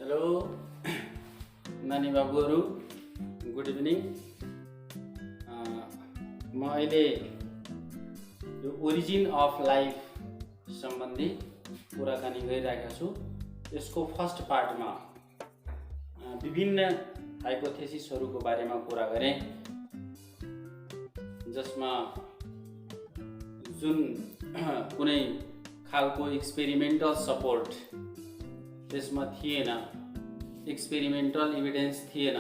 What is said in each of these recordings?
Hello नानी बाबुहरू, good evening. म अहिले यो ओरिजिन अफ लाइफ सम्बन्धी कुराकानी गरिरहेको छु। यसको फर्स्ट पार्टमा विभिन्न हाइपोथेसिसहरूको बारेमा कुरा गरेँ, जसमा जुन कुनै खालको एक्सपेरिमेन्टल सपोर्ट त्यसमा थिएन, एक्सपेरिमेन्टल इभिडेन्स थिएन।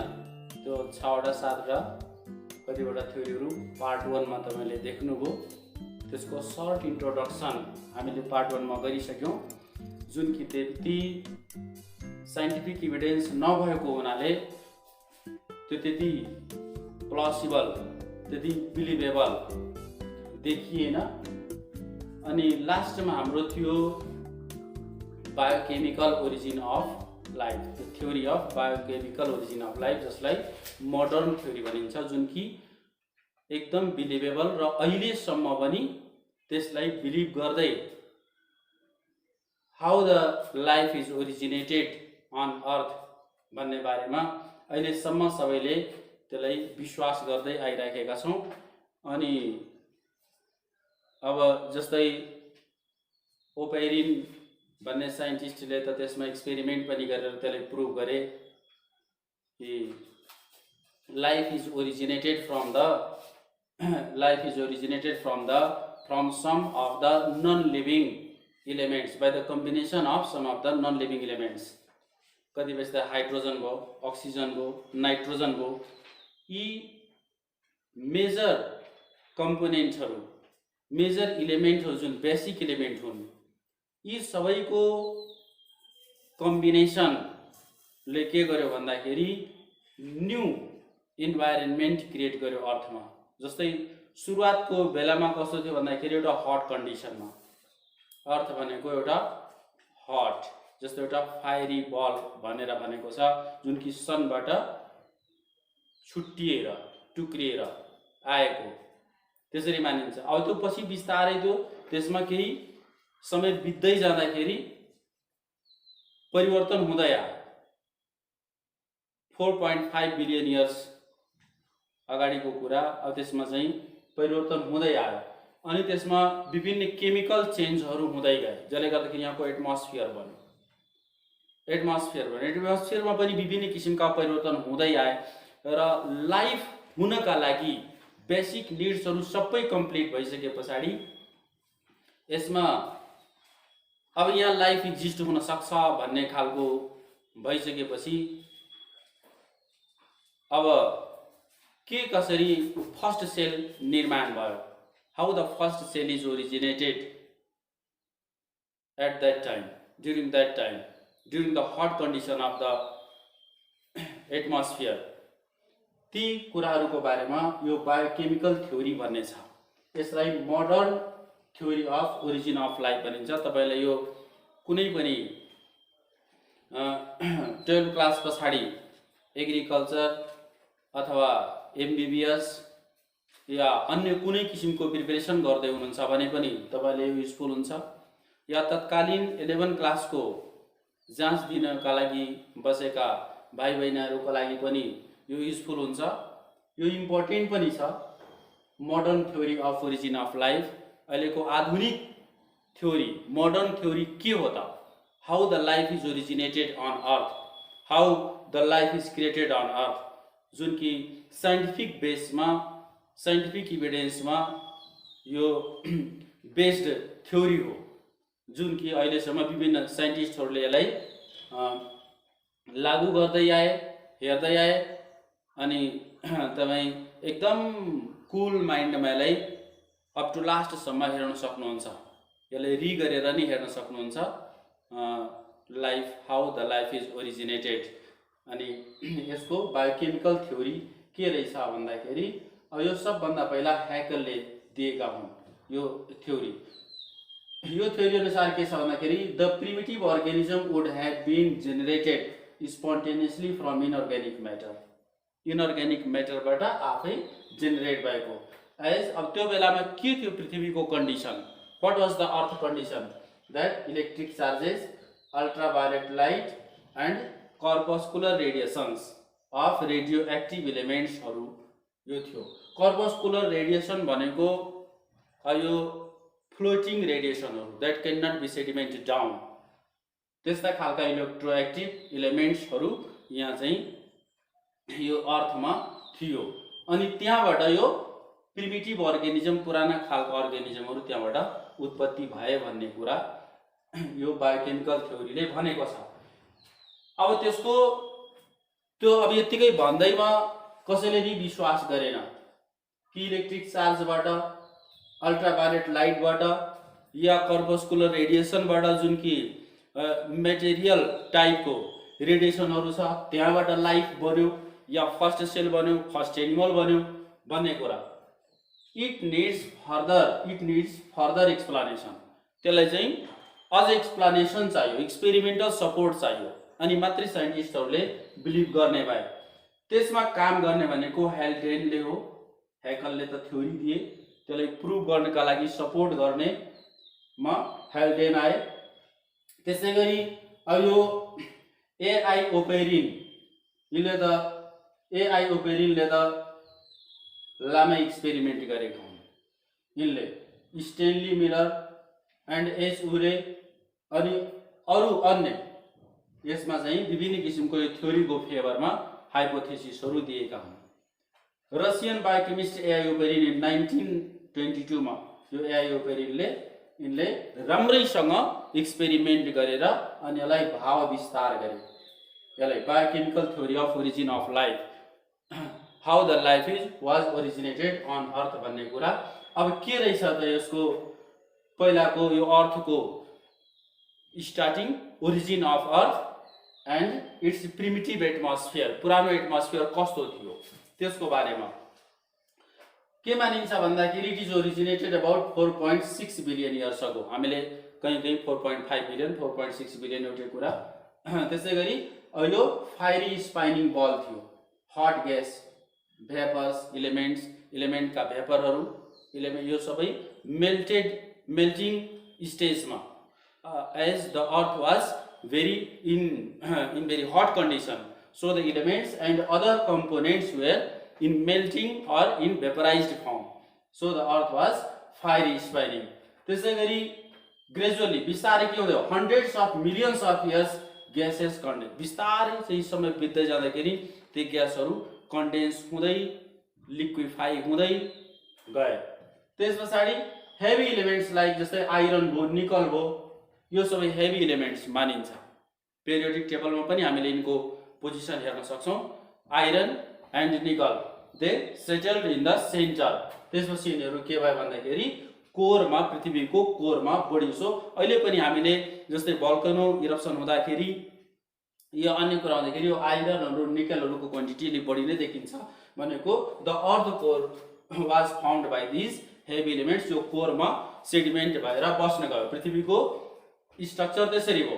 त्यो 6वटा 7वटा कतिवटा थ्योरीहरू पार्ट 1मा तपाईँले देख्नुभयो। त्यसको सर्ट इन्ट्रोडक्सन हामीले पार्ट 1मा गरिसक्यौँ, जुन कि त्यति साइन्टिफिक इभिडेन्स नभएको हुनाले त्यो त्यति प्लसिबल, त्यति बिलिभेबल देखिएन। अनि लास्टमा हाम्रो थियो biochemical origin of life, the theory of biochemical origin of life, जसलाई मोडर्न थ्योरी भनिन्छ, जुन कि एकदम बिलिभेबल र अहिलेसम्म पनि त्यसलाई बिलिभ गर्दै how the life is originated on earth भन्ने बारेमा अहिलेसम्म सबैले त्यसलाई विश्वास गर्दै आइराखेका छौँ। अनि अब जस्तै ओपेरिन भन्ने साइन्टिस्टले त त्यसमा एक्सपेरिमेन्ट पनि गरेर त्यसले प्रुभ गरे कि life is originated from some of the non living elements by the combination of some of the non living elements. कतिपय त हाइड्रोजन भयो, अक्सिजन भयो, नाइट्रोजन भयो। यी मेजर कम्पोनेन्टहरू, मेजर इलिमेन्टहरू जुन बेसिक इलिमेन्ट हुन्, यी सबैको कम्बिनेसनले के गर्यो भन्दाखेरि न्यू इन्भाइरोन्मेन्ट क्रिएट गर्यो अर्थमा। जस्तै सुरुवातको बेलामा कस्तो थियो भन्दाखेरि एउटा हट कन्डिसनमा, अर्थ भनेको एउटा हट, जस्तो एउटा फायरी बल भनेर भनेको छ, जुन कि सनबाट छुट्टिएर टुक्रिएर आएको, त्यसरी मानिन्छ। अब त्यो पछि बिस्तारै त्यो त्यसमा केही समय बित्दै जाँदाखेरि परिवर्तन हुँदै आयो। 4.5 बिलियन इयर्स अगाडिको कुरा, अब त्यसमा चाहिँ परिवर्तन हुँदै आयो। अनि त्यसमा विभिन्न केमिकल चेन्जहरू हुँदै गए, जसले गर्दाखेरि यहाँको एटमोस्फियर बन्यो। एटमोस्फियरमा पनि विभिन्न किसिमका परिवर्तन हुँदै आए र लाइफ हुनका लागि बेसिक निड्सहरू सबै कम्प्लिट भइसके पछाडि यसमा अब यहाँ लाइफ एक्जिस्ट हुन सक्छ भन्ने खालको भइसकेपछि अब के कसरी फर्स्ट सेल निर्माण भयो, how the first cell is originated at that time, during the hot condition of the atmosphere, ती कुराहरूको बारेमा यो बायोकेमिकल थ्योरी भन्ने छ। यसलाई modern theory of origin of life भनिन्छ। तपाईलाई यो कुनै पनि 12 क्लास पछाडि एग्रिकल्चर अथवा एमबीबीएस या अन्य कुनै किसिमको प्रिपरेसन गर्दै हुनुहुन्छ भने पनि तपाईले यो युजफुल हुन्छ। या तत्कालीन 11 क्लासको जाँच दिनका लागि बसेका भाइ बहिनीहरूको लागि पनि यो युजफुल हुन्छ। यो इम्पोर्टेन्ट पनि छ। Modern theory of origin of life, अहिलेको आधुनिक थ्योरी, मोडर्न थ्योरी के हो त? How the life is originated on earth, how the life is created on earth, जुन कि साइन्टिफिक बेसमा, साइन्टिफिक इभिडेन्समा यो बेस्ड थ्योरी हो, जुन कि अहिलेसम्म विभिन्न साइन्टिस्टहरूले यसलाई लागू गर्दै आए, हेर्दै आए। अनि तपाईँ एकदम कुल माइन्डमा यसलाई अप टु लास्टसम्म हेर्न सक्नुहुन्छ। यसलाई गरेर नि हेर्न सक्नुहुन्छ, life, how the life is originated. अनि यसको बायोकेमिकल थ्योरी के रहेछ भन्दाखेरि अब यो सबभन्दा पहिला हैकलले दिएका हुन् यो थ्योरी। यो थ्योरी अनुसार के छ भन्दाखेरि the primitive organism would have been generated spontaneously from inorganic matter, inorganic म्याटरबाट आफै जेनेरेट भएको। अब त्यो बेलामा के थियो पृथ्वीको condition? What was the earth condition? That electric charges, ultraviolet light and corpuscular radiations of radio active इलिमेन्ट्सहरू यो थियो। कर्पस्कुलर रेडिएसन भनेको यो फ्लोटिङ रेडिएसनहरू that can not be sedimented down, त्यस्ता खालका इलेक्ट्रोएक्टिभ इलिमेन्ट्सहरू यहाँ चाहिँ यो अर्थमा थियो। अनि त्यहाँबाट यो प्रिमिटिभ अर्गानिजम, पुराना खालको अर्गानिजमहरू त्यहाँबाट उत्पत्ति भए भन्ने कुरा यो बायोकेमिकल थ्योरीले भनेको छ। अब त्यसको त्यो अब यतिकै भन्दैमा कसैले नि विश्वास गरेन कि इलेक्ट्रिक चार्जबाट, अल्ट्राभायोलेट लाइटबाट या कर्पस्कुलर रेडिएसनबाट जुन कि मेटेरियल टाइपको रेडिएसनहरू छ त्यहाँबाट लाइफ बन्यो या फर्स्ट सेल बन्यो, फर्स्ट एनिमल बन्यो भन्ने कुरा। It needs further explanation. त्यसलाई चाहिँ अझ एक्सप्लेनेसन चाहियो, एक्सपेरिमेन्टल सपोर्ट चाहियो, अनि मात्रै साइन्टिस्टहरूले बिलिभ गर्ने भए। त्यसमा काम गर्ने भनेको हेल्डेनले हो। हेकलले त थ्योरी दिए, त्यसलाई प्रुभ गर्नका लागि सपोर्ट गर्नेमा हेल्डेन आए। त्यसै गरी अब यो एआई ओपेरिनले त लामै एक्सपेरिमेन्ट गरेका हुन्। यिनले स्टेनली मिलर एन्ड एच उरे अनि अरू अन्य यसमा चाहिँ विभिन्न किसिमको यो थ्योरीको फेभरमा हाइपोथेसिसहरू दिएका हुन्। रसियन बायोकेमिस्ट एआई ओपेरिन 1922 मा यो एआई ओपेरिनले यिनले राम्रैसँग एक्सपेरिमेन्ट गरेर अनि यसलाई भाव विस्तार गरे। यसलाई biochemical theory of origin of life, how the life was originated on earth भन्ने कुरा। अब के रहेछ त यसको पहिलाको यो अर्थको starting, origin of earth and it's primitive atmosphere, पुरानो एटमोस्फियर कस्तो थियो त्यसको बारेमा के मानिन्छ भन्दाखेरि it is originated about 4.6 billion years ago. हामीले कहीँ 4.5 बिलियन 4.6 बिलियन एउटै कुरा। त्यसै गरी यो फायरी स्पाइनिङ बल थियो, हट ग्यास, भेपर्स, इलिमेन्टका भेपरहरू, यो सबै मेल्टिङ स्टेजमा as the earth was in very hot condition, so the elements and other components were in melting or in vaporized form, so the earth was fiery spinning. त्यसै गरी gradually बिस्तारै के हुँदै hundreds of millions of years gases condense, बिस्तारै चाहिँ समय बित्दै जाँदाखेरि त्यो ग्यासहरू कन्डेन्स हुँदै लिक्विफाई हुँदै गए। त्यस पछाडि हेभी इलिमेन्ट्स लाइक जस्तै आइरन भयो, निकल भयो, यो सबै हेभी इलिमेन्ट्स मानिन्छ। पेरियोडिक टेबलमा पनि हामीले यिनको पोजिसन हेर्न सक्छौँ। आइरन एन्ड निकल they settled in the centre. त्यसपछि यिनीहरू के भयो भन्दाखेरि कोरमा, पृथ्वीको कोरमा बढी। सो अहिले पनि हामीले जस्तै भल्कनो इरप्सन हुँदाखेरि यो अन्य कुरा हुँदाखेरि यो आइरनहरू, निकलहरूको क्वान्टिटी अलि बढी नै देखिन्छ भनेको the earth core was found by these heavy elements. यो कोरमा सेडिमेन्ट भएर बस्न गयो। पृथ्वीको स्ट्रक्चर त्यसरी हो।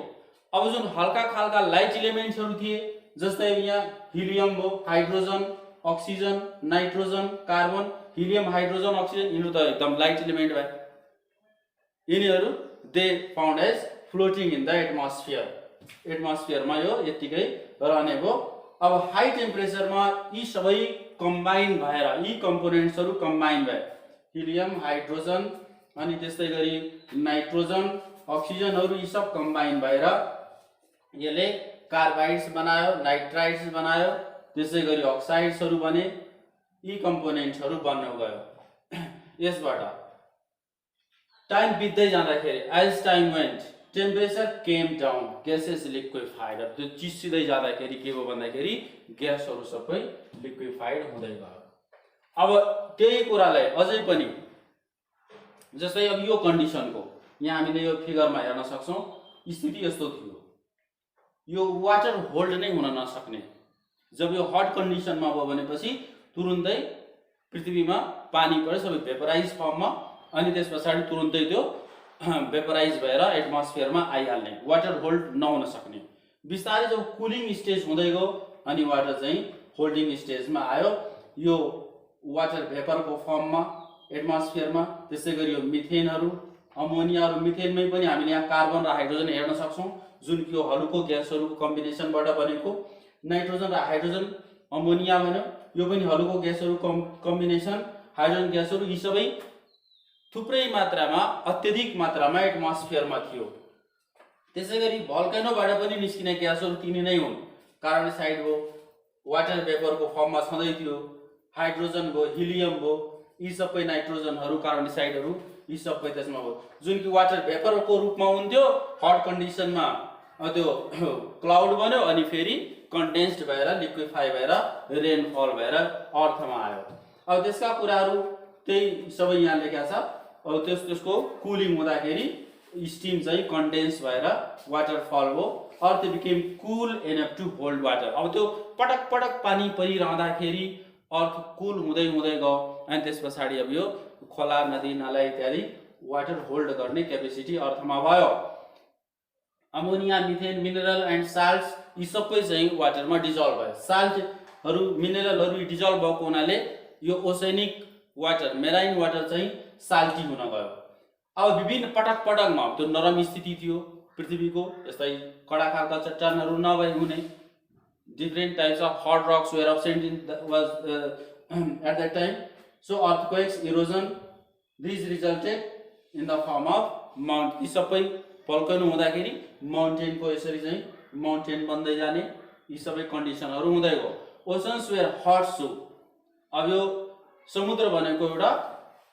अब जुन हल्का खालका लाइट इलिमेन्ट्सहरू थिए जस्तै यहाँ हिलियम भयो, hydrogen, oxygen, nitrogen, carbon, helium, hydrogen, oxygen, यिनीहरू त एकदम लाइट इलिमेन्ट भए। यिनीहरू they found as floating in the atmosphere. एटमोस्फियरमा यो यतिकै रहने भयो। अब हाई टेम्परेचरमा यी सबै कम्बाइन भएर, यी कम्पोनेन्ट्सहरू कम्बाइन भए, हिलियम, हाइड्रोजन अनि त्यस्तै गरी नाइट्रोजन, अक्सिजनहरू यी सब कम्बाइन भएर यसले कार्बाइड्स बनायो, नाइट्राइड्स बनायो, त्यसै गरी अक्साइड्सहरू बने। यी कम्पोनेन्ट्सहरू बन्न गयो। यसबाट टाइम बित्दै जाँदाखेरि as time went temperature came down, gases liquefied. त्यो चिसिँदै जाँदाखेरि के भयो भन्दाखेरि ग्यासहरू सबै लिक्विफाइड हुँदै गयो। अब त्यही कुरालाई अझै पनि जस्तै अब यो कन्डिसनको यहाँ हामीले यो फिगरमा हेर्न सक्छौँ। स्थिति यस्तो थियो, यो वाटर होल्ड नै हुन नसक्ने। जब यो हट कन्डिसनमा भयो भनेपछि तुरुन्तै पृथ्वीमा पानी पऱ्यो, सबै भेपराइज फर्ममा, अनि त्यस पछाडि तुरुन्तै त्यो भेपराइज भएर एटमोस्फियरमा आइहाल्ने, वाटर होल्ड नहुन सक्ने। बिस्तारै जब कुलिङ स्टेज हुँदै गयो अनि वाटर चाहिँ होल्डिङ स्टेजमा आयो, यो वाटर भेपरको फर्ममा एटमोस्फियरमा। त्यसै गरी यो मिथेनहरू, अमोनियाहरू, मिथेनमै पनि हामीले यहाँ कार्बन र हाइड्रोजन हेर्न सक्छौँ जुन कि यो हल्को ग्यासहरूको कम्बिनेसनबाट बनेको। नाइट्रोजन र हाइड्रोजन अमोनिया भन्यो, यो पनि हल्को ग्यासहरू कम्बिनेसन हाइड्रोजन ग्यासहरू, यी सबै थुप्रै मात्रामा अत्यधिक मात्रामा एटमोस्फियरमा थियो। त्यसै गरी भल्केनोबाट पनि निस्किने ग्यासहरू तिनी नै हुन्। कार्बन डाइअक्साइड भयो, वाटर भेपरको फर्ममा छँदै थियो, हाइड्रोजन भयो, हिलियम भयो, यी सबै नाइट्रोजनहरू कार्बन डाइअक्साइडहरू यी सबै त्यसमा भयो। जुन कि वाटर भेपरको रूपमा हुन्थ्यो, हट कन्डिसनमा त्यो क्लाउड बन्यो अनि फेरि कन्डेन्स्ड भएर लिक्विफाई भएर रेनफल भएर अर्थमा आयो। अब त्यसका कुराहरू त्यही सबै यहाँ लेखेको छ। अब त्यसको कुलिङ हुँदाखेरि स्टिम चाहिँ कन्डेन्स भएर वाटरफल हो, earth became cool enough to hold water. अब त्यो पटक पटक पानी परिरहँदाखेरि अर्थ कुल हुँदै हुँदै गयो अनि त्यस पछाडि अब यो खोला नदी नाला इत्यादि वाटर होल्ड गर्ने क्यापेसिटी अर्थमा भयो। Ammonia, methane, mineral and salts यी सबै चाहिँ वाटरमा डिजल्भ भयो। साल्टहरू मिनरलहरू डिजल्भ भएको हुनाले यो ओसेनिक वाटर मेराइन वाटर चाहिँ साल्टी हुन गयो। अब विभिन्न पटक पटकमा त्यो नरम स्थिति थियो पृथ्वीको, यस्तै कडा खालका चट्टानहरू नभए हुने, different types of hard rocks were absent in at that time. So earthquakes, erosion, these resulted in the form of mount. यी सबै भल्केनो हुँदाखेरि माउन्टेनको यसरी चाहिँ माउन्टेन बन्दै जाने यी सबै कन्डिसनहरू हुँदै गयो। ओसन्स वेयर हट सुप। अब यो समुद्र भनेको एउटा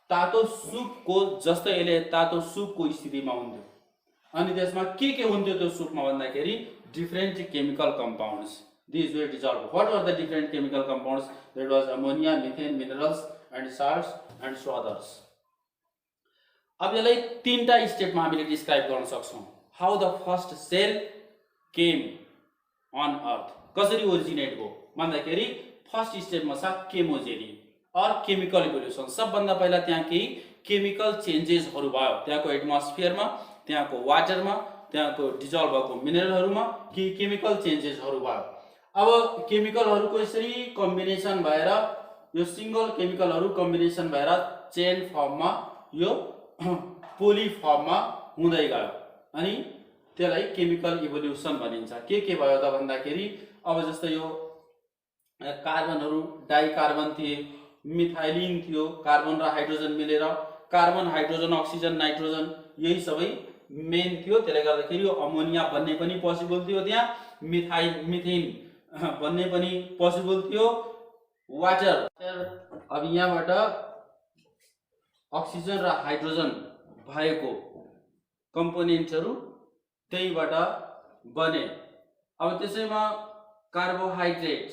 तातो सुपको जस्तै यसले तातो सुपको स्थितिमा हुन्थ्यो अनि त्यसमा के हुन्थ्यो त्यो सुपमा भन्दाखेरि different chemical compounds, these were dissolved. What were the different chemical compounds? That was ammonia, methane, minerals and salts and so others. अब यसलाई तीनटा स्टेपमा हामीले डिस्क्राइब गर्न सक्छौं। How the first cell came on earth, कसरी ओरिजिनेट भयो भन्दाखेरि first स्टेपमा छ केमोजेनी और केमिकल इभोल्युसन। सबभन्दा पहिला त्यहाँ केही केमिकल चेन्जेसहरू भयो, त्यहाँको एटमोस्फियरमा, त्यहाँको वाटरमा, त्यहाँको डिजल्भ भएको मिनरलहरूमा केही केमिकल चेन्जेसहरू भयो। अब केमिकलहरूको यसरी कम्बिनेसन भएर यो सिंगल केमिकलहरू कम्बिनेसन भएर चेन फर्ममा यो पोली फर्ममा हुँदै गयो अनि त्यसलाई केमिकल इभोल्युसन भनिन्छ। के भयो त भन्दाखेरि अब जस्तै यो कार्बनहरू डाइकार्बन थिए, मिथाइलिन थियो, कार्बन र हाइड्रोजन मिलेर कार्बन, हाइड्रोजन, अक्सिजन, नाइट्रोजन यही सबै मेन थियो। त्यसले गर्दाखेरि यो अमोनिया बन्ने पनि पोसिबल थियो, त्यहाँ मिथेन बन्ने पनि पोसिबल थियो, वाटर। अब यहाँबाट अक्सिजन र हाइड्रोजन भएको कम्पोनेन्टहरू त्यहीबाट बने। अब त्यसैमा कार्बोहाइड्रेट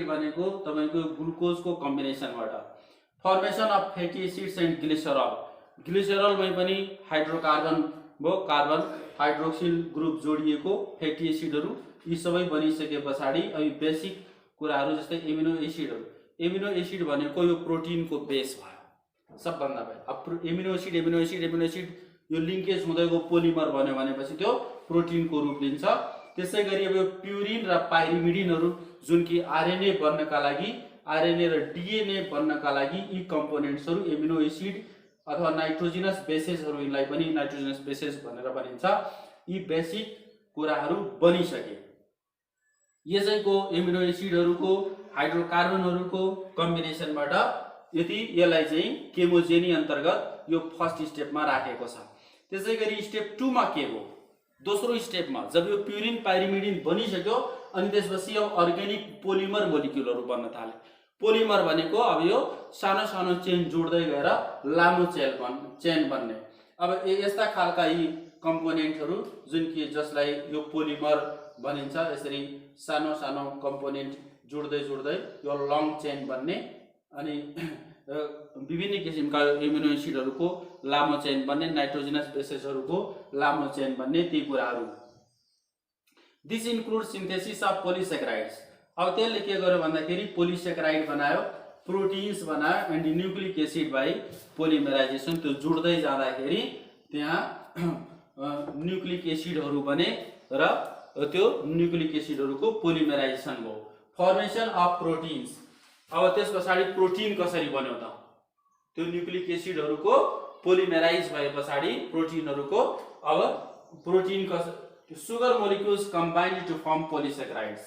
भनेको तपाईको ग्लुकोजको कम्बिनेसनबाट formation of fatty acids and glycerol. ग्लिसरलमै पनि हाइड्रोकार्बन भयो, कार्बन हाइड्रोक्सिल ग्रुप जोडिएको फ्याटी एसिडहरू यी सबै बनिसके पछाडि अब बेसिक कुराहरू जस्तै एमिनो एसिड भनेको यो प्रोटिनको बेस भयो सबभन्दा पहिला। अब एमिनो एसिड यो लिङ्केज हुँदै गयो पोलिमर बन्यो भनेपछि त्यो प्रोटिनको रूप लिन्छ। त्यसै गरी अब यो प्युरिन र पाइरिमिडिनहरू जुन कि आरएनए बन्नका लागि, आरएनए र डीएनए बन्नका लागि यी कम्पोनेन्ट्सहरू एमिनो एसिड अथवा नाइट्रोजिनस बेसेसहरू, यिनलाई पनि नाइट्रोजिनस बेसेस भनेर भनिन्छ, यी बेसिक कुराहरू बनिसके। यसैको एमिनो एसिडहरूको हाइड्रोकार्बनहरूको कम्बिनेसनबाट यसलाई चाहिँ केमोजेनी अन्तर्गत यो फर्स्ट स्टेपमा राखेको छ। त्यसै गरी स्टेप 2 मा के हो? दोस्रो स्टेपमा जब यो प्युरिन पाइरिमिडिन बनिसक्यो अनि त्यसपछि अब अर्ग्यानिक पोलिमर मोलिक्युलहरू बन्न थाले। पोलिमर भनेको अब यो सानो सानो चेन जोड्दै गएर लामो चेन बन्ने। अब यस्ता खालका यी कम्पोनेन्टहरू जुन कि जसलाई यो पोलिमर भनिन्छ, यसरी सानो सानो कम्पोनेन्ट जोड्दै यो लङ चेन बन्ने अनि विभिन्न किसिमका एमिनो एसिडहरूको लामो चेन बन्ने, नाइट्रोजिनस बेसेसहरूको लामो चेन बन्ने, ती कुराहरू। This include synthesis of polysaccharides. अब त्यसले के गर्यो भन्दाखेरि पोलिसेक्राइड बनायो, प्रोटिन्स बनायो and nucleic acid by polymerisation. त्यो जुड्दै जाँदाखेरि त्यहाँ न्युक्लिक एसिडहरू बने र त्यो न्युक्लिक एसिडहरूको पोलिमराइजेसन भयो, फर्मेसन अफ प्रोटिन्स। अब त्यस पछाडि प्रोटिन कसरी बन्यो त? त्यो न्युक्लिक एसिडहरूको पोलिमराइज भए पछाडि प्रोटिनहरूको अब protein sugar molecules combined to form polysaccharides.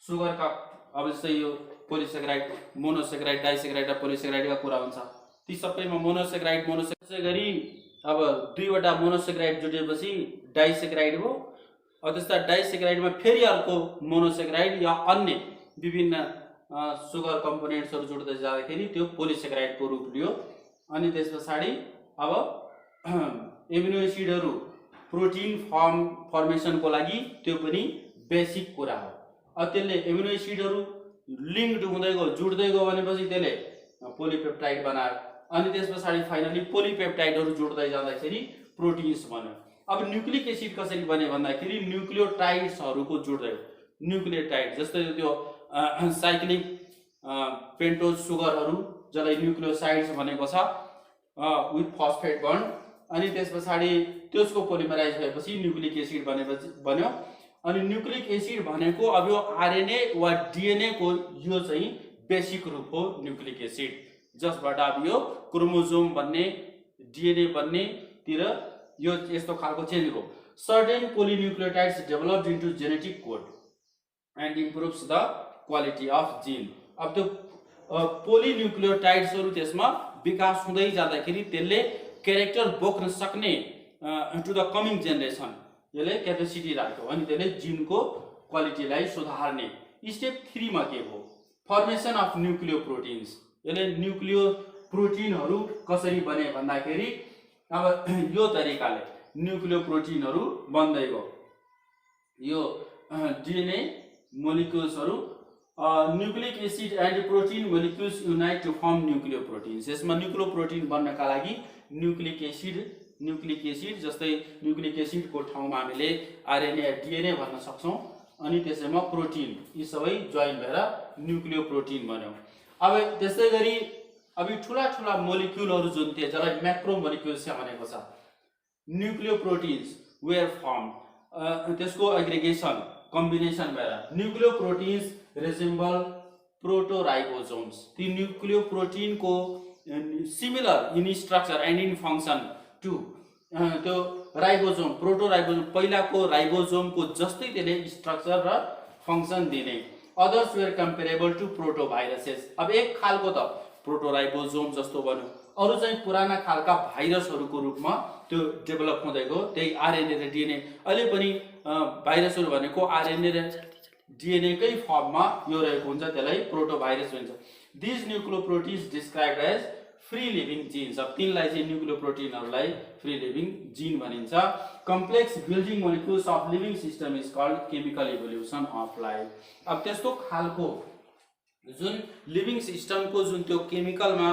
सुगरका अब जस्तै यो पोलिसेक्राइड, मोनोसेक्राइड, डाइसेक्राइड र पोलिसेक्राइडका कुरा हुन्छ। ती सबैमा मोनोसेक्राइड गरी अब दुईवटा मोनोसेक्राइड जुटेपछि डाइसेक्राइड हो। त्यस्ता डाइसेक्राइडमा फेरि अर्को मोनोसेक्राइड या अन्य विभिन्न सुगर कम्पोनेन्ट्सहरू जुट्दै जाँदाखेरि त्यो पोलिसेक्राइडको रूप लियो। अनि त्यस पछाडि अब एमिनो एसिडहरू प्रोटिन फर्मेसनको लागि त्यो पनि बेसिक कुरा हो। अब त्यसले एमिनो एसिडहरू लिङ्क्ड हुँदै गयो, जुट्दै गयो भनेपछि त्यसले पोलिपेप्टाइड बनायो। अनि त्यस पछाडि फाइनली पोलिपेप्टाइडहरू जुट्दै जाँदाखेरि प्रोटिन्स बन्यो। अब न्युक्लिक एसिड कसरी बन्यो भन्दाखेरि न्युक्लियोटाइड्सहरूको जुट्दै हो। न्युक्लियोटाइड जस्तै त्यो साइक्लिक पेन्टोज सुगरहरू जसलाई न्युक्लियोसाइड्स भनेको छ विथ फस्फेट बन्ड। अनि त्यस पछाडि त्यसको पोलिमराइज भएपछि न्युक्लिक एसिड बन्यो। अनि न्युक्लिक एसिड भनेको अब यो आरएनए वा डिएनए को यो चाहिँ बेसिक रूप हो न्युक्लिक एसिड, जसबाट अब यो क्रोमोजोम बन्ने, डिएनए बन्नेतिर यो यस्तो खालको चेन्ज हो। Certain polynucleotides developed into genetic code and improves the quality of gene. अब त्यो पोलिन्युक्लियोटाइड्सहरू त्यसमा विकास हुँदै जाँदाखेरि त्यसले क्यारेक्टर बोक्न सक्ने टु द कमिङ जेनेरेसन यसले क्यापेसिटी राख्यो। अनि त्यसले जिनको क्वालिटीलाई सुधार्ने। स्टेप 3 मा के हो? Formation of nucleo proteins. यसले न्युक्लियो प्रोटिनहरू कसरी बने भन्दाखेरि अब यो तरिकाले न्युक्लियो प्रोटिनहरू बन्दै गयो। यो डिएनए मोलिक्युल्सहरू nucleic acid and protein molecules unite to form nucleoproteins. यसमा न्युक्लियो प्रोटिन बन्नका लागि न्युक्लिक एसिड जस्तै न्युक्लिक एसिडको ठाउँमा हामीले आरएनए डिएनए भन्न सक्छौँ। अनि त्यसैमा प्रोटिन यी सबै जोइन भएर न्युक्लियो प्रोटिन बन्यो। अब त्यस्तै गरी अब ठुला ठुला मोलिक्युलहरू जुन थिए जसलाई म्याक्रो मोलिक्युल्स भनेको छ, न्युक्लियो प्रोटिन्स वेयर फर्म, त्यसको एग्रिगेसन कम्बिनेसन भएर न्युक्लियो प्रोटिन्स रिजेम्बल प्रोटोराइबोसोम्स। ती न्युक्लियो प्रोटिनको similar in structure and in function to त्यो राइबोसोम, प्रोटोराइबोसोम पहिलाको राइबोसोमको जस्तै त्यसले स्ट्रक्चर र फङ्सन दिने। Others were comparable to protoviruses. अब एक खालको त प्रोटोराइबोसोम जस्तो बन्यो, अरू चाहिँ पुराना खालका भाइरसहरूको रूपमा त्यो डेभलप हुँदै गयो। त्यही आरएनए र डिएनए। अहिले पनि भाइरसहरू भनेको आरएनए र डिएनए कै फर्ममा यो रहेको हुन्छ, त्यसलाई प्रोटोभाइरस भन्छ। This nucleoproteins described as free living genes. अब तिनलाई चाहिँ न्युक्लियो प्रोटिनहरूलाई फ्री लिभिङ जिन भनिन्छ। Complex building molecules of living system is called chemical evolution of life. अब त्यस्तो खालको जुन लिभिङ सिस्टमको जुन त्यो केमिकलमा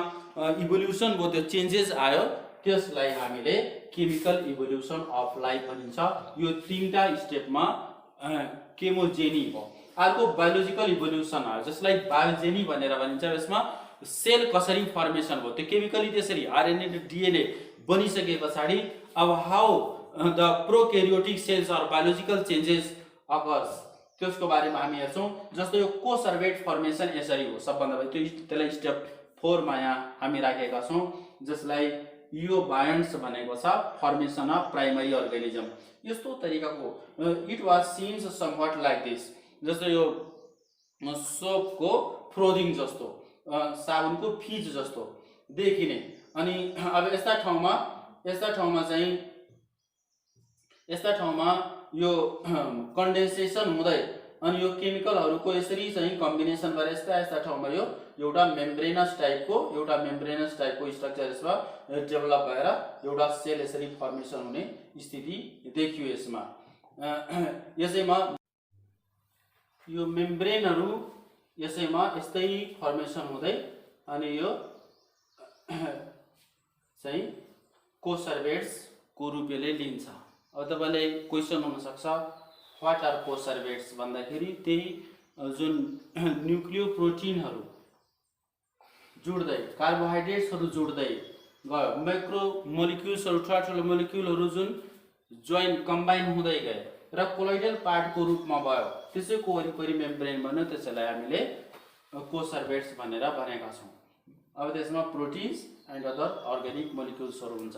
इभोल्युसन भयो, त्यो चेन्जेस आयो, त्यसलाई हामीले केमिकल इभोल्युसन अफ लाइफ भनिन्छ। यो 3टा स्टेपमा केमोजेनी हो। अर्को बायोलोजिकल इभोल्युसन आयो जसलाई बायोजेनी भनेर भनिन्छ। यसमा सेल कसरी फर्मेसन भयो, त्यो केमिकली त्यसरी आरएनए र डिएनए बनिसके पछाडि अब how the prokaryotic cells or biological changes occurs, त्यसको बारेमा हामी हेर्छौँ। जस्तो यो कोसर्भेट फर्मेसन यसरी हो सबभन्दा बढी, त्यसलाई स्टेप 4 मा यहाँ हामी राखेका छौँ, जसलाई यो बायोन्ड्स भनेको छ फर्मेसन अफ प्राइमरी अर्गानिजम। यस्तो तरिकाको it was since somewhat like this. जस्तो यो सोपको फ्रोदिङ जस्तो, साबुनको फिज जस्तो देखिने। अनि अब यस्ता ठाउँमा यो कन्डेन्सेसन हुँदै अनि यो केमिकलहरूको यसरी चाहिँ कम्बिनेसन भएर यस्ता ठाउँमा यो एउटा मेम्ब्रेनस टाइपको स्ट्रक्चर यसमा डेभलप भएर एउटा सेल यसरी फर्मेसन हुने स्थिति देखियो यसमा। यसैमा यो मेम्ब्रेनहरू यसैमा यस्तै फर्मेसन हुँदै अनि यो चाहिँ कोसर्भेट्स को रूपले लिन्छ। अब तपाईलाई क्वेसन हुन सक्छ व्हाट आर कोसर्भेट्स भन्दाखेरि त्यही जुन न्युक्लियो प्रोटिनहरू जुड्दै कार्बोहाइड्रेट्सहरू जुड्दै गयो, माइक्रो मोलिक्युल्सहरू ठुला मोलिक्युलहरू जुन जोइन कम्बाइन हुँदै गए र कोलोइडल पार्टको रूपमा भयो, त्यसैको वरिपरि मेम्ब्रेन बन्यो, त्यसैलाई हामीले कोसर्भेट्स भनेर भनेका छौँ। अब त्यसमा प्रोटिन्स एन्ड अदर अर्ग्यानिक मोलिक्युल्सहरू हुन्छ।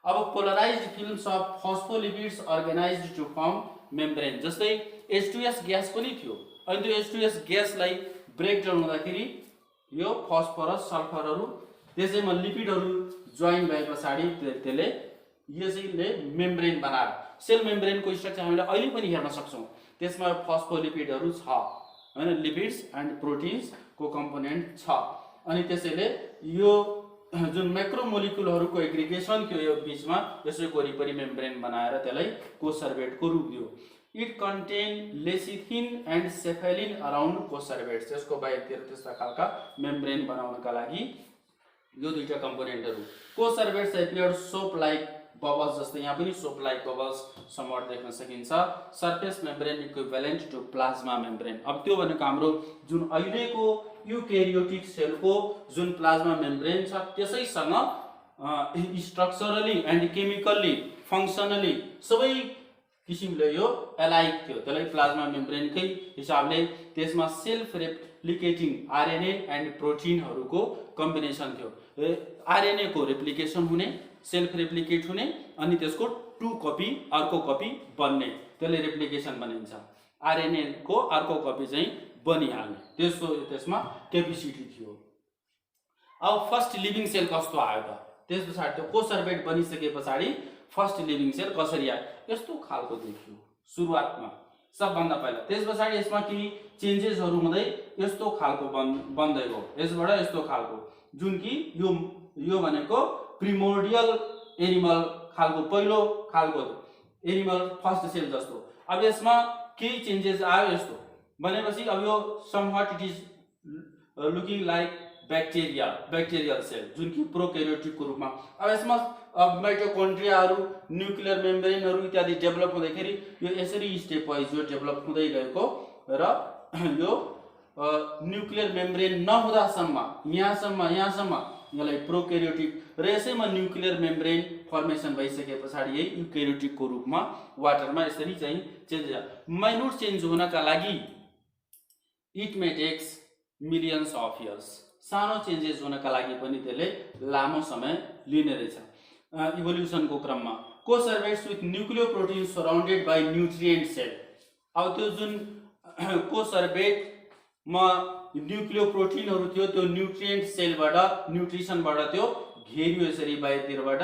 अब polarised films of phospholipids organised to form membrane. जस्तै H2S ग्यास पनि थियो, अनि त्यो H2S ग्यासलाई ब्रेकडाउन हुँदाखेरि यो फस्फरस सल्फरहरू त्यसैमा लिपिडहरू जोइन भए पछाडि त्यसले यसैले मेम्ब्रेन बनाएर सेल मेम्ब्रेनको स्ट्रक्चर हामीले अहिले पनि हेर्न सक्छौँ। त्यसमा फस्फोलिपिडहरू छ हैन, लिपिड्स एन्ड प्रोटिन्सको कम्पोनेन्ट छ। अनि त्यसैले यो जुन मैक्रोमोलिक्युलहरूको एग्रिगेसन थियो यो बीचमा यसैको वरिपरि मेम्ब्रेन बनाएर त्यसलाई कोसर्भेटको रूप दियो। It contain lecithin and cephalin around coacervates. त्यसको बाहिरतिर त्यस्ता खालका मेम्ब्रेन बनाउनका लागि यो दुईटा कम्पोनेन्टहरू। Coacervates appeared soap like bubbles, जस्तै यहाँ पनि सोप लाइक बबल्स समवट देख्न सकिन्छ। Surface membrane equivalent to plasma membrane. अब त्यो भनेको हाम्रो जुन अहिलेको युकेरियोटिक सेलको जुन प्लाज्मा मेम्ब्रेन छ त्यसैसँग स्ट्रक्चरली एन्ड केमिकल्ली फङ्सनली सबै किसिमले यो एलाइक थियो। त्यसलाई प्लाज्मा मेम्ब्रेनकै हिसाबले त्यसमा सेल्फ रेप्लिकेटिङ आरएनए एन्ड प्रोटिनहरूको कम्बिनेसन थियो। आरएनए को रेप्लिकेसन हुने, सेल्फ रेप्लिकेट हुने, अनि त्यसको 2 कपी अर्को कपी बन्ने, त्यसले रेप्लिकेसन भनिन्छ। आरएनए को अर्को कपी चाहिँ बनिहाल्ने त्यसमा क्यापेसिटी थियो। अब फर्स्ट लिभिङ सेल कस्तो आयो त? त्यस पछाडि त्यो कोसर्भेट बनिसके पछाडि फर्स्ट लिभिङ सेल कसरी आयो? यस्तो खालको देखियो सुरुवातमा सबभन्दा पहिला। त्यस पछाडि यसमा केही चेन्जेसहरू हुँदै यस्तो खालको बन्दै गयो, यसबाट यस्तो खालको, जुन कि यो भनेको प्रिमोर्डियल एनिमल खालको पहिलो खालको एनिमल फर्स्ट सेल जस्तो। अब यसमा केही चेन्जेस आयो यस्तो भनेपछि अब यो somewhat it is looking like bacterial cell, जुन कि प्रोक्यारियोटिकको रूपमा। अब यसमा माइटोकोन्ड्रियाहरू, न्युक्लियर मेम्ब्रेनहरू इत्यादि डेभलप हुँदाखेरि यो यसरी स्टेप वाइज यो डेभलप हुँदै गएको र यो न्युक्लियर मेम्ब्रेन नहुँदासम्म यहाँसम्म यसलाई प्रोक्यारियोटिक र यसैमा न्युक्लियर मेम्ब्रेन फर्मेसन भइसके पछाडि यही युक्यारियोटिकको रूपमा वाटरमा यसरी चाहिँ चेन्ज माइन्युट चेन्ज हुनका लागि it may takes millions of years. सानो चेन्जेस हुनका लागि पनि त्यसले लामो समय लिने रहेछ इभोल्युसनको क्रममा। कोसर्भेट्स with न्युक्लियोप्रोटिन surrounded by nutrient sale. अब त्यो जुन कोसर्भेटमा न्युक्लियोप्रोटिनहरू थियो त्यो न्युट्रिएन्ट सेलबाट न्युट्रिसनबाट त्यो घेरियो यसरी बाहिरतिरबाट,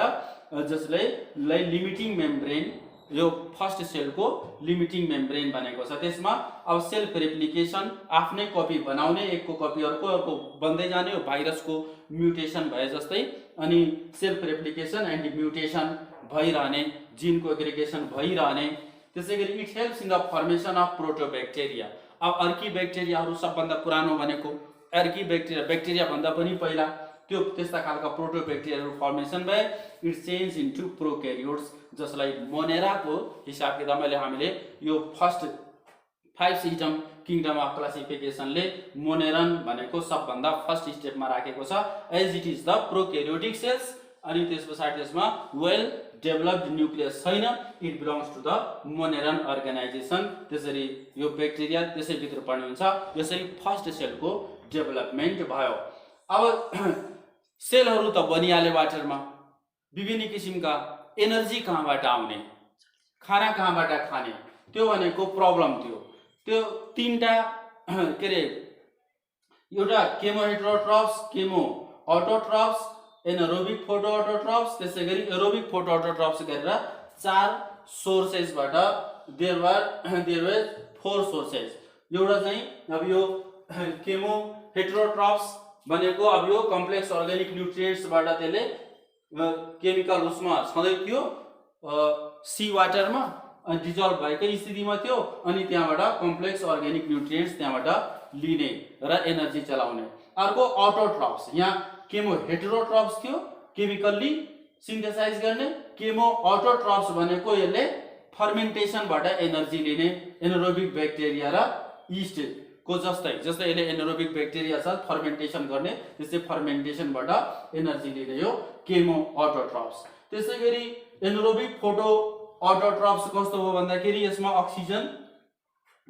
जसले लिमिटिङ मेम्ब्रेन, यो फर्स्ट सेलको लिमिटिङ मेम्ब्रेन बनेको छ। त्यसमा अब सेल्फ रेप्लिकेसन, आफ्नै कपी बनाउने, एकको कपी अर्को बन्दै जाने, हो भाइरसको म्युटेसन भए जस्तै, अनि सेल्फ रेप्लिकेसन एन्ड म्युटेसन भइरहने, जिनको एग्रिगेसन भइरहने। त्यसै गरी it helps in the formation of protobacteria. अब अर्की ब्याक्टेरियाहरू सबभन्दा पुरानो भनेको अर्की ब्याक्टेरिया भन्दा पनि पहिला त्यो त्यस्ता खालका प्रोटोब्याक्टेरियाहरू फर्मेसन भए इट चेन्ज इन्टु प्रोक्यारियोट्स, जसलाई मोनेराको हिसाब किताबले हामीले यो फर्स्ट 5 सिस्टम किङडम अफ क्लासिफिकेसनले मोनेरन भनेको सबभन्दा फर्स्ट स्टेपमा राखेको छ, as it is the prokaryotic cells. अनि त्यस पछाडि त्यसमा वेल डेभलप्ड न्युक्लियस छैन, it belongs to the moneran organisation. त्यसरी यो ब्याक्टेरिया त्यसैभित्र पर्ने हुन्छ। यसरी फर्स्ट सेलको डेभलपमेन्ट भयो। अब सेलहरू त बनिहाले वाटरमा, विभिन्न किसिमका एनर्जी कहाँबाट आउने, खाना कहाँबाट खाने, त्यो भनेको प्रब्लम थियो। त्यो 3टा के अरे एउटा केमोहेटेरोट्रप्स, केमो अटोट्रप्स, एनारोबिक फोटोअटोट्रप्स, त्यसै गरी एरोबिक फोटोअटोट्रप्स गरेर 4 सोर्सेसबाट देयर वर 4 सोर्सेस। एउटा चाहिँ अब यो केमो हेटेरोट्रप्स भनेको अब यो कम्प्लेक्स अर्ग्यानिक न्युट्रिएन्ट्सबाट त्यसले केमिकल उसमा छँदै थियो सी वाटरमा, अनि डिजल्भ भएकै स्थितिमा थियो, अनि त्यहाँबाट कम्प्लेक्स अर्ग्यानिक न्युट्रिएन्ट्स त्यहाँबाट लिने र एनर्जी चलाउने। अर्को अटोट्रप्स, यहाँ केमो हेटेरोट्रप्स थियो केमिकल्ली सिन्थेसाइज गर्ने, केमो अटोट्रप्स भनेको यसले फर्मेन्टेसनबाट एनर्जी लिने, एनारोबिक ब्याक्टेरिया र इस्ट को जस्तै यसले एनारोबिक ब्याक्टेरिया छ फर्मेन्टेसन गर्ने, त्यसै फर्मेन्टेसनबाट एनर्जी लिने यो केमो अटोट्रप्स। त्यसै गरी एनारोबिक फोटो अटोट्रप्स कस्तो हो भन्दाखेरि यसमा अक्सिजन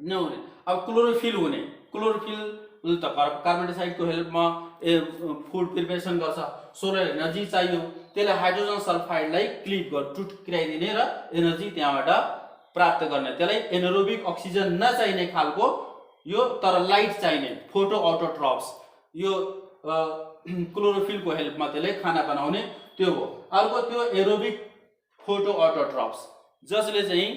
नहुने, अब क्लोरोफिल हुने। क्लोरोफिल त कार्बन डाइअक्साइडको हेल्पमा फुड प्रिपरेसन गर्छ, सोलर एनर्जी चाहियो, त्यसले हाइड्रोजन सल्फाइडलाई क्लिप टुक्राइदिने र एनर्जी त्यहाँबाट प्राप्त गर्ने, त्यसलाई एनारोबिक अक्सिजन नचाहिने खालको यो तर लाइट चाहिने फोटो अटोट्रप्स, यो क्लोरोफिलको हेल्पमा त्यसले खाना बनाउने त्यो हो। अर्को त्यो एरोबिक फोटो अटोट्रप्स जसले चाहिँ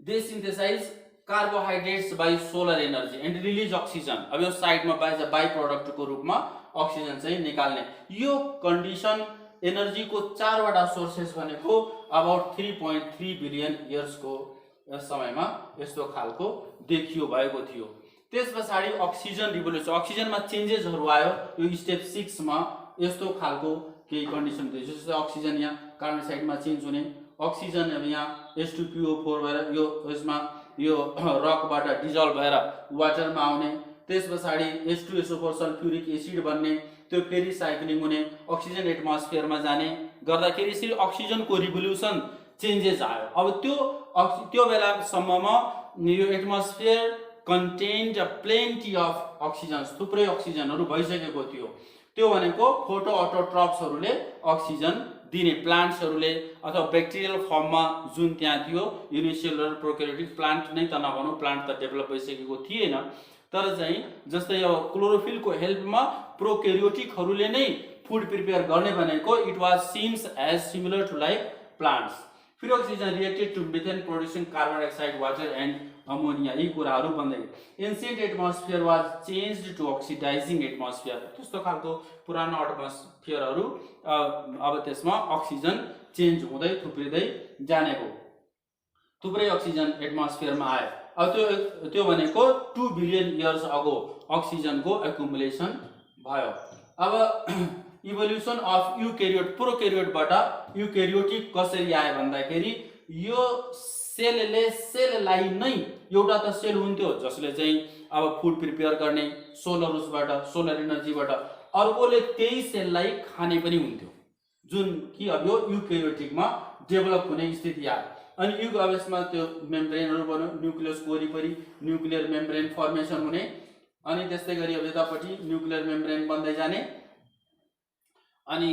they synthesise carbohydrates by solar energy and release oxygen. अब यो साइडमा बाई प्रोडक्टको रूपमा अक्सिजन चाहिँ निकाल्ने। यो कन्डिसन एनर्जीको 4वटा सोर्सेस भनेको अबाउट 3.3 बिलियन इयर्सको समयमा यस्तो खालको देखियो भएको थियो। त्यस पछाडि अक्सिजन रिभोल्युसन, अक्सिजनमा चेन्जेसहरू आयो। यो स्टेप 6 मा यस्तो खालको केही कन्डिसन थियो, जस्तै अक्सिजन यहाँ कार्बन साइडमा चेन्ज हुने, अक्सिजन अब यहाँ H2PO4 भएर यो यसमा यो रकबाट डिजल्भ भएर वाटरमा आउने, त्यस पछाडि H2SO4 सल्फ्युरिक एसिड बन्ने, त्यो फेरि साइक्लिङ हुने, अक्सिजन एटमोस्फियरमा जाने गर्दाखेरि यसरी अक्सिजनको रिभोल्युसन चेन्जेस आयो। अब त्यो बेलासम्ममा यो एटमोस्फियर कन्टेन्ड प्लेन्टी अफ अक्सिजन्स, थुप्रै अक्सिजनहरू भइसकेको थियो। त्यो भनेको फोटो अटोट्रप्सहरूले अक्सिजन दिने, प्लान्ट्सहरूले अथवा ब्याक्टेरियल फर्ममा जुन त्यहाँ थियो युनिसेलुलर प्रोक्यारियोटिक प्लान्ट नै त नभनौँ, प्लान्ट त डेभलप भइसकेको थिएन, तर चाहिँ जस्तै अब क्लोरोफिलको हेल्पमा प्रोक्यारियोटिकहरूले नै फुड प्रिपेयर गर्ने भनेको it was seems as similar to like plants. Free oxygen reacted to methane producing carbon dioxide water and ammonia, यी कुराहरू बन्दै ancient atmosphere was changed to oxidising atmosphere. त्यस्तो खालको पुरानो एटमोस्फियरहरू अब त्यसमा अक्सिजन चेन्ज हुँदै थुप्रिँदै जानेको, थुप्रै अक्सिजन एटमोस्फियरमा आयो। अब त्यो भनेको 2 बिलियन इयर्स अगो अक्सिजनको एकुमुलेसन भयो। अब इभोल्युसन अफ युक्यारियोट, प्रोक्यारियोटबाट युक्यारियोटिक कसरी आयो भन्दाखेरि यो सेलले सेललाई नै, एउटा त सेल हुन्थ्यो जसले चाहिँ अब फुड प्रिपेयर गर्ने सोलर सोलर एनर्जीबाट, अर्कोले त्यही सेललाई खाने पनि हुन्थ्यो, जुन कि अब यो युक्यारियोटिकमा डेभलप हुने स्थिति आयो। अनि अब यसमा त्यो मेम्ब्रेनहरू बन्यो, न्युक्लियसको वरिपरि न्युक्लियर मेम्ब्रेन फर्मेसन हुने, अनि त्यस्तै गरी अब यतापट्टि न्युक्लियर मेम्ब्रेन बन्दै जाने। अनि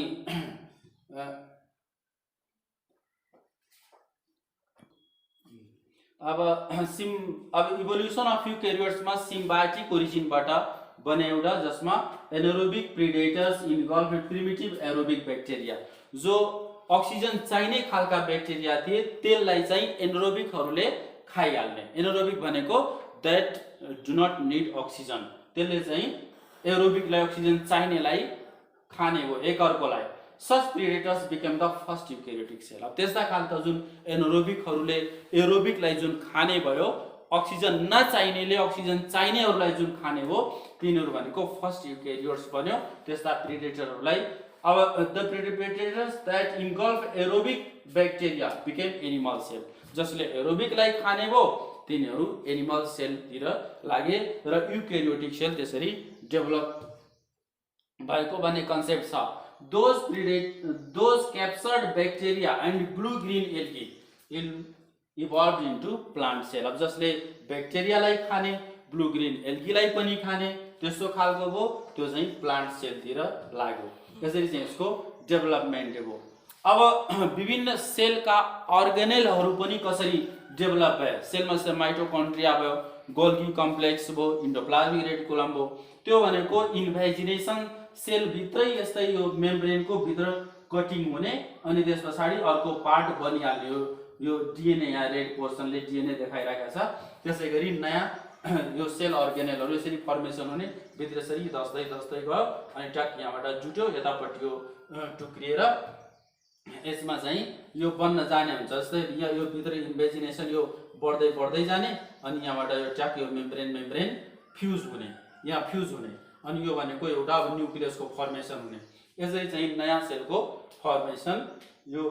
अब इभोल्युसन अफ युक्यारियोट्समा सिम्बायोटिक ओरिजिनबाट बने एउटा, जसमा anaerobic predators involve primitive aerobic bacteria, जो अक्सिजन चाहिने खालका ब्याक्टेरिया थिए, त्यसलाई चाहिँ एनारोबिकहरूले खाइहाल्ने। एनारोबिक भनेको that do not need oxygen, त्यसले चाहिँ एरोबिकलाई अक्सिजन चाहिनेलाई खाने हो एकअर्कोलाई। Such predators became the first eukaryotic cell. अब त्यस्ता खालका जुन एनारोबिकहरूले एरोबिकलाई जुन खाने भयो, अक्सिजन नचाहिनेले अक्सिजन चाहिनेहरूलाई जुन खाने हो, तिनीहरू भनेको फर्स्ट युक्यारियोट्स बन्यो। त्यस्ता प्रिडेटरहरूलाई अब the predators that engulf aerobic bacteria became animal cell, जसले एरोबिकलाई खाने हो तिनीहरू एनिमल सेलतिर लागे र युक्यारियोटिक सेल त्यसरी डेभलप भएको भन्ने कन्सेप्ट छ। Those captured bacteria and blue-green algae evolved into plant cell। अब जसले ब्याक्टेरियालाई खाने, ब्लू ग्रीन एल्गीलाई पनि खाने, त्यस्तो खालको हो, त्यो चाहिँ प्लान्ट सेलतिर लाग्यो। यसरी चाहिँ यसको डेभलपमेन्ट हो। अब विभिन्न सेलका अर्गेनेलहरू पनि कसरी डेभलप भए, सेलमा चाहिँ माइटोकन्ड्रिया भयो, गोल्गी कम्प्लेक्स भयो, इन्डोप्लाज्मिक रेटिकुलम भयो। त्यो भनेको इन्भेजिनेसन सेलभित्रै यस्तै यो मेम्ब्रेनको भित्र कटिङ हुने, अनि त्यस पछाडि अर्को पार्ट बनिहाल्ने। यो डिएनए यहाँ रेड पोर्सनले डिएनए देखाइरहेको छ। त्यसै गरी नयाँ यो सेल अर्गेनेलहरू यसरी फर्मेसन हुने, भित्र यसरी दस्दै दस्दै गयो, अनि टक यहाँबाट जुट्यो, यतापट्टि यो टुक्रिएर यसमा चाहिँ यो बन्न जाने हुन्छ। जस्तै यो भित्र इन्भेजिनेसन यो बढ्दै बढ्दै जाने, अनि यहाँबाट यो ट्याक यो मेम्ब्रेन फ्युज हुने, यहाँ फ्युज हुने, अनि यो भनेको एउटा अब न्युक्लियसको फर्मेसन हुने। यसरी चाहिँ नयाँ सेलको फर्मेसन, यो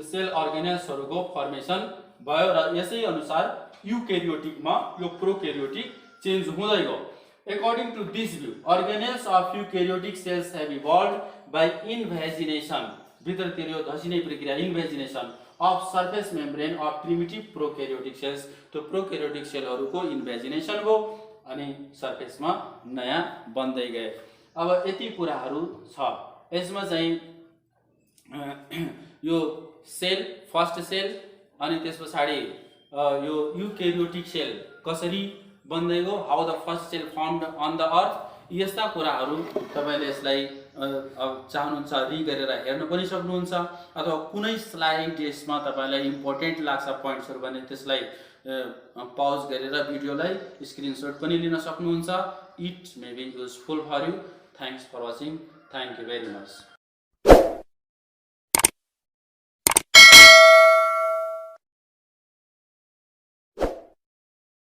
सेल अर्गेनेल्सहरूको फर्मेसन भयो र यसै अनुसार युक्यारियोटिकमा यो प्रोक्यारियोटिक चेन्ज हुँदै गयो। According to this view, organelles of eukaryotic cells have evolved by invagination, भित्रतिर यो धसिने प्रक्रिया, invagination of surface membrane of primitive prokaryotic cells. त्यो प्रोक्यारियोटिक सेलहरूको इन्भेजिनेसन हो, अनि सर्फेसमा नयाँ बन्दै गए। अब यति कुराहरू छ। यसमा चाहिँ यो सेल, फर्स्ट सेल, अनि त्यस पछाडि यो युकेरियोटिक सेल कसरी बन्दै गयो, how the first cell found on the earth, यस्ता कुराहरू तपाईँले यसलाई अब चाहनुहुन्छ रि गरेर हेर्न पनि सक्नुहुन्छ, अथवा कुनै स्लाइड यसमा तपाईँलाई इम्पोर्टेन्ट लाग्छ पोइन्ट्सहरू भने त्यसलाई पज गरेर भिडियोलाई स्क्रिनसट पनि लिन सक्नुहुन्छ। It may be useful for you. Thanks for watching. Thank you very much.